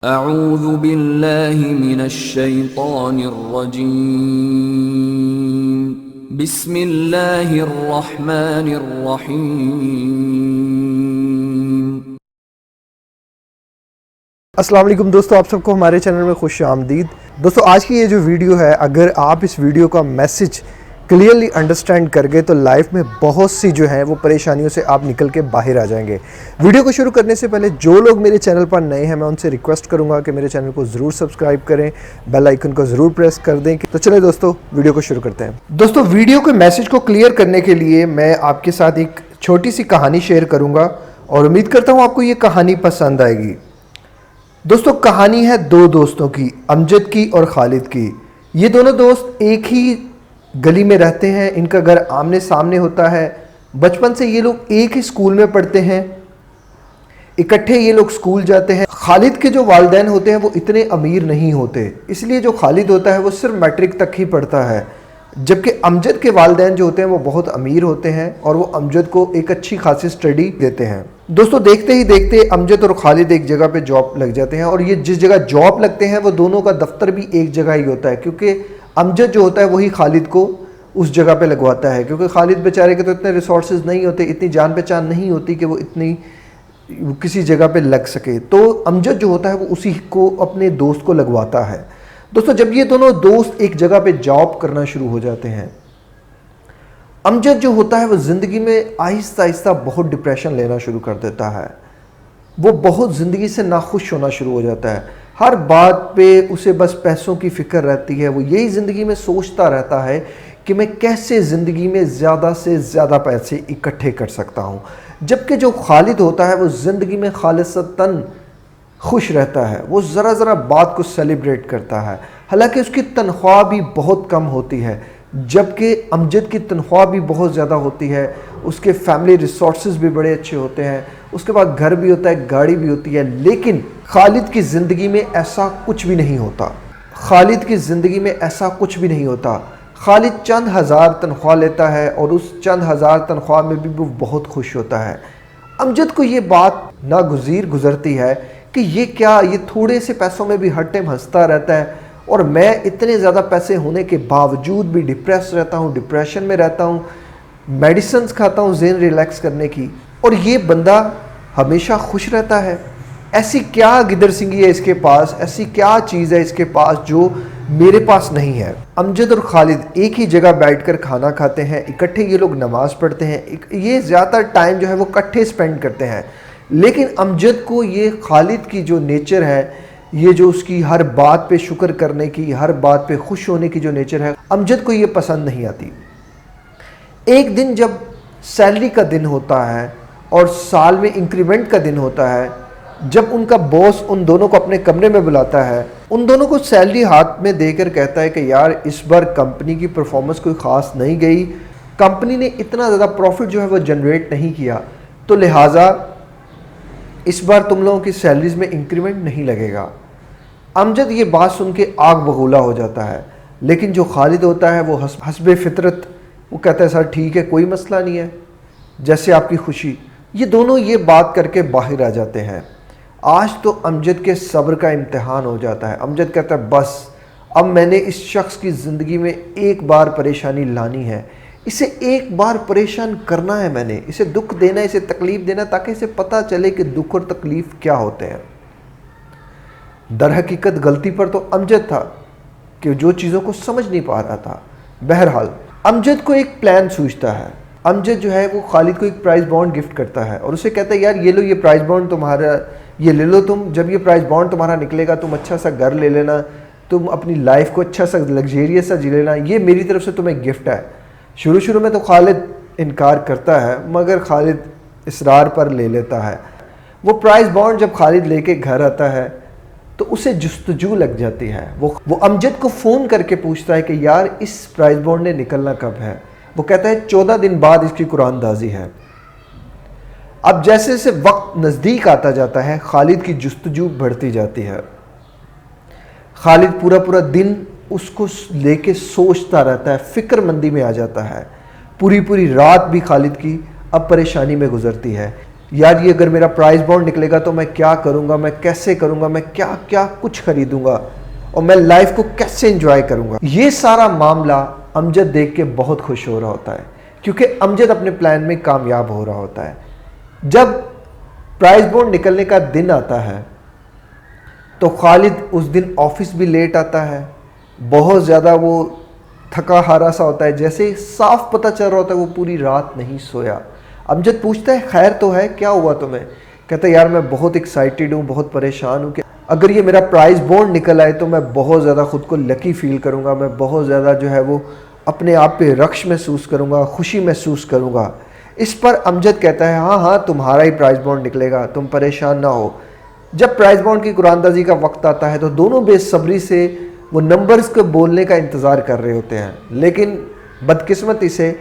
اعوذ باللہ من الشیطان الرجیم بسم اللہ الرحمن الرحیم۔ السلام علیکم دوستو، آپ سب کو ہمارے چینل میں خوش آمدید۔ دوستو آج کی یہ جو ویڈیو ہے، اگر آپ اس ویڈیو کا میسج کلیئرلی انڈرسٹینڈ کر گئے تو لائف میں بہت سی جو ہیں وہ پریشانیوں سے آپ نکل کے باہر آ جائیں گے۔ ویڈیو کو شروع کرنے سے پہلے جو لوگ میرے چینل پر نئے ہیں، میں ان سے ریکویسٹ کروں گا کہ میرے چینل کو ضرور سبسکرائب کریں، بیل آئیکن کو ضرور پریس کر دیں۔ تو چلیں دوستو ویڈیو کو شروع کرتے ہیں۔ دوستو ویڈیو کے میسج کو کلیئر کرنے کے لیے میں آپ کے ساتھ ایک چھوٹی سی کہانی شیئر کروں گا اور امید کرتا ہوں آپ کو یہ کہانی پسند آئے گی۔ دوستو کہانی ہے دو دوستوں کی، امجد کی اور خالد کی۔ یہ دونوں دوست ایک ہی گلی میں رہتے ہیں، ان کا گھر آمنے سامنے ہوتا ہے۔ بچپن سے یہ لوگ ایک ہی سکول میں پڑھتے ہیں، اکٹھے یہ لوگ سکول جاتے ہیں۔ خالد کے جو والدین ہوتے ہیں وہ اتنے امیر نہیں ہوتے، اس لیے جو خالد ہوتا ہے وہ صرف میٹرک تک ہی پڑھتا ہے، جبکہ امجد کے والدین جو ہوتے ہیں وہ بہت امیر ہوتے ہیں اور وہ امجد کو ایک اچھی خاصی سٹڈی دیتے ہیں۔ دوستو دیکھتے ہی دیکھتے امجد اور خالد ایک جگہ پہ جاب لگ جاتے ہیں، اور یہ جس جگہ جاب لگتے ہیں وہ دونوں کا دفتر بھی ایک جگہ ہی ہوتا ہے، کیونکہ امجد جو ہوتا ہے وہی خالد کو اس جگہ پہ لگواتا ہے، کیونکہ خالد بیچارے کے تو اتنے ریسورسز نہیں ہوتے، اتنی جان پہچان نہیں ہوتی کہ وہ اتنی کسی جگہ پہ لگ سکے، تو امجد جو ہوتا ہے وہ اسی کو اپنے دوست کو لگواتا ہے۔ دوستو جب یہ دونوں دوست ایک جگہ پہ جاب کرنا شروع ہو جاتے ہیں، امجد جو ہوتا ہے وہ زندگی میں آہستہ آہستہ بہت ڈپریشن لینا شروع کر دیتا ہے، وہ بہت زندگی سے ناخوش ہونا شروع ہو جاتا ہے۔ ہر بات پہ اسے بس پیسوں کی فکر رہتی ہے، وہ یہی زندگی میں سوچتا رہتا ہے کہ میں کیسے زندگی میں زیادہ سے زیادہ پیسے اکٹھے کر سکتا ہوں، جبکہ جو خالد ہوتا ہے وہ زندگی میں خالصتاً خوش رہتا ہے، وہ ذرا ذرا بات کو سیلیبریٹ کرتا ہے، حالانکہ اس کی تنخواہ بھی بہت کم ہوتی ہے، جبکہ امجد کی تنخواہ بھی بہت زیادہ ہوتی ہے، اس کے فیملی ریسورسز بھی بڑے اچھے ہوتے ہیں، اس کے بعد گھر بھی ہوتا ہے، گاڑی بھی ہوتی ہے، لیکن خالد کی زندگی میں ایسا کچھ بھی نہیں ہوتا۔ خالد کی زندگی میں ایسا کچھ بھی نہیں ہوتا۔ خالد چند ہزار تنخواہ لیتا ہے اور اس چند ہزار تنخواہ میں بھی وہ بہت خوش ہوتا ہے۔ امجد کو یہ بات ناگزیر گزرتی ہے کہ یہ کیا، یہ تھوڑے سے پیسوں میں بھی ہر ٹائم ہنستا رہتا ہے، اور میں اتنے زیادہ پیسے ہونے کے باوجود بھی ڈپریس رہتا ہوں، ڈپریشن میں رہتا ہوں، میڈیسنز کھاتا ہوں ذہن ریلیکس کرنے کی، اور یہ بندہ ہمیشہ خوش رہتا ہے۔ ایسی کیا گدر سنگھی ہے اس کے پاس، ایسی کیا چیز ہے اس کے پاس جو میرے پاس نہیں ہے۔ امجد اور خالد ایک ہی جگہ بیٹھ کر کھانا کھاتے ہیں، اکٹھے یہ لوگ نماز پڑھتے ہیں، یہ زیادہ تر ٹائم جو ہے وہ اکٹھے سپینڈ کرتے ہیں، لیکن امجد کو یہ خالد کی جو نیچر ہے، یہ جو اس کی ہر بات پہ شکر کرنے کی، ہر بات پہ خوش ہونے کی جو نیچر ہے، امجد کو یہ پسند نہیں آتی۔ ایک دن جب سیلری کا دن ہوتا ہے اور سال میں انکریمنٹ کا دن ہوتا ہے، جب ان کا باس ان دونوں کو اپنے کمرے میں بلاتا ہے، ان دونوں کو سیلری ہاتھ میں دے کر کہتا ہے کہ یار اس بار کمپنی کی پرفارمنس کوئی خاص نہیں گئی، کمپنی نے اتنا زیادہ پروفٹ جو ہے وہ جنریٹ نہیں کیا، تو لہٰذا اس بار تم لوگوں کی سیلریز میں انکریمنٹ نہیں لگے گا۔ امجد یہ بات سن کے آگ بگولا ہو جاتا ہے، لیکن جو خالد ہوتا ہے وہ حسب فطرت وہ کہتا ہے سر ٹھیک ہے، کوئی مسئلہ نہیں ہے، جیسے آپ کی خوشی۔ یہ دونوں یہ بات کر کے باہر آ جاتے ہیں۔ آج تو امجد کے صبر کا امتحان ہو جاتا ہے۔ امجد کہتا ہے بس اب میں نے اس شخص کی زندگی میں ایک بار پریشانی لانی ہے، اسے ایک بار پریشان کرنا ہے، میں نے اسے دکھ دینا، اسے تکلیف دینا، تاکہ اسے پتہ چلے کہ دکھ اور تکلیف کیا ہوتے ہیں۔ در حقیقت غلطی پر تو امجد تھا کہ جو چیزوں کو سمجھ نہیں پا رہا تھا۔ بہرحال امجد کو ایک پلان سوچتا ہے۔ امجد جو ہے وہ خالد کو ایک پرائز بانڈ گفٹ کرتا ہے اور اسے کہتا ہے یار یہ لو، یہ پرائز بانڈ تمہارا، یہ لے لو تم، جب یہ پرائز بانڈ تمہارا نکلے گا تم اچھا سا گھر لے لینا، تم اپنی لائف کو اچھا سا لگزیریس سا جی لینا، یہ میری طرف سے تمہیں گفٹ ہے۔ شروع میں تو خالد انکار کرتا ہے، مگر خالد اصرار پر لے لیتا ہے۔ وہ پرائز بانڈ جب خالد لے کے گھر آتا ہے تو اسے جستجو لگ جاتی ہے۔ وہ امجد کو فون کر کے پوچھتا ہے کہ یار اس پرائز بانڈ نے نکلنا کب ہے؟ وہ کہتا ہے 14 دن بعد اس کی قرآن دازی ہے۔ اب جیسے جیسے وقت نزدیک آتا جاتا ہے خالد کی جستجو بڑھتی جاتی ہے۔ خالد پورا دن اس کو لے کے سوچتا رہتا ہے، فکر مندی میں آ جاتا ہے۔ پوری رات بھی خالد کی اب پریشانی میں گزرتی ہے۔ یار یہ اگر میرا پرائز بانڈ نکلے گا تو میں کیا کروں گا, میں کیسے کروں گا, میں کیا کیا کچھ خریدوں گا اور میں لائف کو کیسے انجوائے کروں گا. یہ سارا معاملہ امجد دیکھ کے بہت خوش ہو رہا ہوتا ہے کیونکہ امجد اپنے پلان میں کامیاب ہو رہا ہوتا ہے. جب پرائز بانڈ نکلنے کا دن آتا ہے تو خالد اس دن آفس بھی لیٹ آتا ہے, بہت زیادہ وہ تھکا ہارا سا ہوتا ہے, جیسے صاف پتہ چل رہا ہوتا ہے وہ پوری رات نہیں سویا. امجد پوچھتا ہے خیر تو ہے, کیا ہوا تمہیں؟ کہتا ہے یار میں بہت ایکسائٹیڈ ہوں, بہت پریشان ہوں کہ اگر یہ میرا پرائز بانڈ نکل آئے تو میں بہت زیادہ خود کو لکی فیل کروں گا, میں بہت زیادہ جو ہے وہ اپنے آپ پہ رخش محسوس کروں گا, خوشی محسوس کروں گا. اس پر امجد کہتا ہے ہاں ہاں تمہارا ہی پرائز بانڈ نکلے گا, تم پریشان نہ ہو. جب پرائز بانڈ کی قرآن اندازی کا وقت آتا ہے تو دونوں بے صبری سے وہ نمبرز کو بولنے کا انتظار کر رہے ہوتے ہیں, لیکن بدقسمتی سے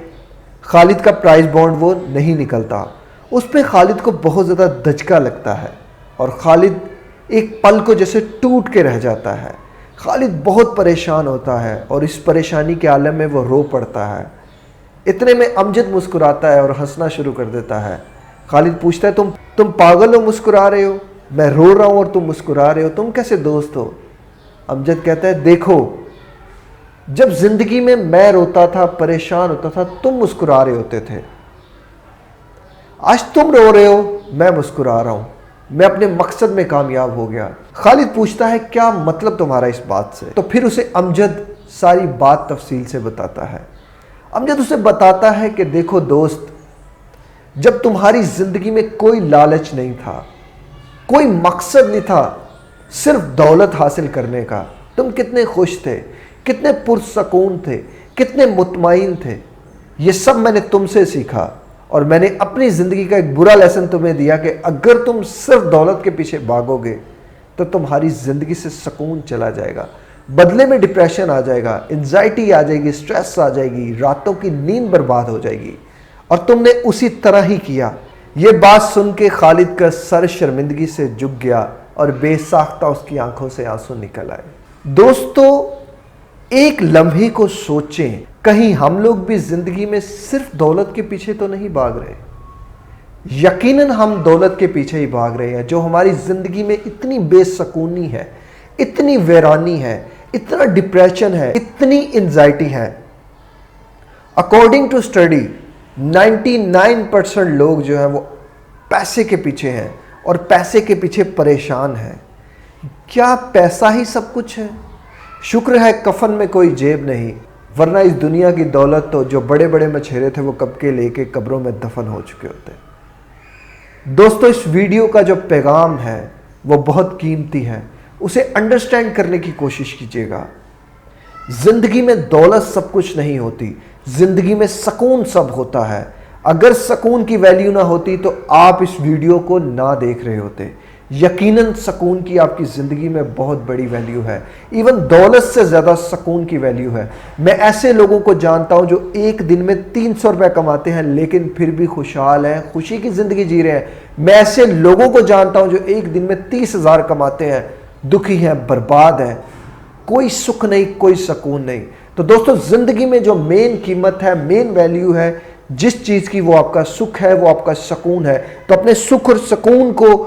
خالد کا پرائز بانڈ وہ نہیں نکلتا. اس پہ خالد کو بہت زیادہ دھچکا لگتا ہے اور خالد ایک پل کو جیسے ٹوٹ کے رہ جاتا ہے. خالد بہت پریشان ہوتا ہے اور اس پریشانی کے عالم میں وہ رو پڑتا ہے. اتنے میں امجد مسکراتا ہے اور ہنسنا شروع کر دیتا ہے. خالد پوچھتا ہے تم پاگل ہو, مسکرا رہے ہو؟ میں رو رہا ہوں اور تم مسکرا رہے ہو, تم کیسے دوست ہو؟ امجد کہتا ہے دیکھو جب زندگی میں روتا تھا, پریشان ہوتا تھا, تم مسکرا رہے ہوتے تھے. آج تم رو رہے ہو, میں مسکرا رہا ہوں, میں اپنے مقصد میں کامیاب ہو گیا. خالد پوچھتا ہے کیا مطلب تمہارا اس بات سے؟ تو پھر اسے امجد ساری بات تفصیل سے بتاتا ہے. امجد اسے بتاتا ہے کہ دیکھو دوست, جب تمہاری زندگی میں کوئی لالچ نہیں تھا, کوئی مقصد نہیں تھا, صرف دولت حاصل کرنے کا, تم کتنے خوش تھے, کتنے پرسکون تھے, کتنے مطمئن تھے. یہ سب میں نے تم سے سیکھا اور میں نے اپنی زندگی کا ایک برا لیسن تمہیں دیا کہ اگر تم صرف دولت کے پیچھے بھاگو گے تو تمہاری زندگی سے سکون چلا جائے گا, بدلے میں ڈپریشن آ جائے گا, انزائٹی آ جائے گی, سٹریس آ جائے گی, راتوں کی نیند برباد ہو جائے گی. اور تم نے اسی طرح ہی کیا. یہ بات سن کے خالد کا سر شرمندگی سے جھک گیا اور بے ساختہ اس کی آنکھوں سے آنسو نکل آئے. دوستو ایک لمحے کو سوچیں, کہیں ہم لوگ بھی زندگی میں صرف دولت کے پیچھے تو نہیں بھاگ رہے؟ یقیناً ہم دولت کے پیچھے ہی بھاگ رہے ہیں جو ہماری زندگی میں اتنی بے سکونی ہے, اتنی ویرانی ہے, اتنا ڈپریشن ہے, اتنی انزائٹی ہے. اکارڈنگ ٹو اسٹڈی 99% لوگ جو ہیں وہ پیسے کے پیچھے ہیں اور پیسے کے پیچھے پریشان ہیں. کیا پیسہ ہی سب کچھ ہے؟ شکر ہے کفن میں کوئی جیب نہیں, ورنہ اس دنیا کی دولت تو جو بڑے بڑے مچھیرے تھے وہ کب کے لے کے قبروں میں دفن ہو چکے ہوتے. دوستو اس ویڈیو کا جو پیغام ہے وہ بہت قیمتی ہے, اسے انڈرسٹینڈ کرنے کی کوشش کیجیے گا. زندگی میں دولت سب کچھ نہیں ہوتی, زندگی میں سکون سب ہوتا ہے. اگر سکون کی ویلیو نہ ہوتی تو آپ اس ویڈیو کو نہ دیکھ رہے ہوتے. یقیناً سکون کی آپ کی زندگی میں بہت بڑی ویلیو ہے, ایون دولت سے زیادہ سکون کی ویلیو ہے. میں ایسے لوگوں کو جانتا ہوں جو ایک دن میں 300 روپے کماتے ہیں لیکن پھر بھی خوشحال ہیں, خوشی کی زندگی جی رہے ہیں. میں ایسے لوگوں کو جانتا ہوں جو ایک دن میں 30,000 کماتے ہیں, دکھی ہیں, برباد ہیں, کوئی سکھ نہیں, کوئی سکون نہیں. تو دوستو زندگی میں جو مین قیمت ہے, مین ویلیو ہے جس چیز کی, وہ آپ کا سکھ ہے, وہ آپ کا سکون ہے. تو اپنے سکھ اور سکون کو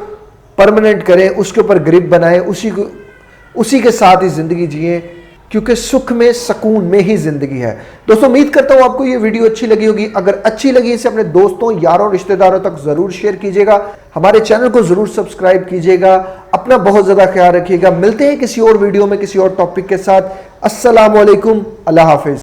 پرماننٹ کریں, اس کے اوپر گرپ بنائیں, اسی کے ساتھ ہی زندگی جئیں, کیونکہ سکھ میں سکون میں ہی زندگی ہے. دوستو امید کرتا ہوں آپ کو یہ ویڈیو اچھی لگی ہوگی. اگر اچھی لگی اسے اپنے دوستوں, یاروں, رشتہ داروں تک ضرور شیئر کیجیے گا. ہمارے چینل کو ضرور سبسکرائب کیجیے گا. اپنا بہت زیادہ خیال رکھیے گا. ملتے ہیں کسی اور ویڈیو میں کسی اور ٹاپک کے ساتھ. السلام علیکم, اللہ حافظ.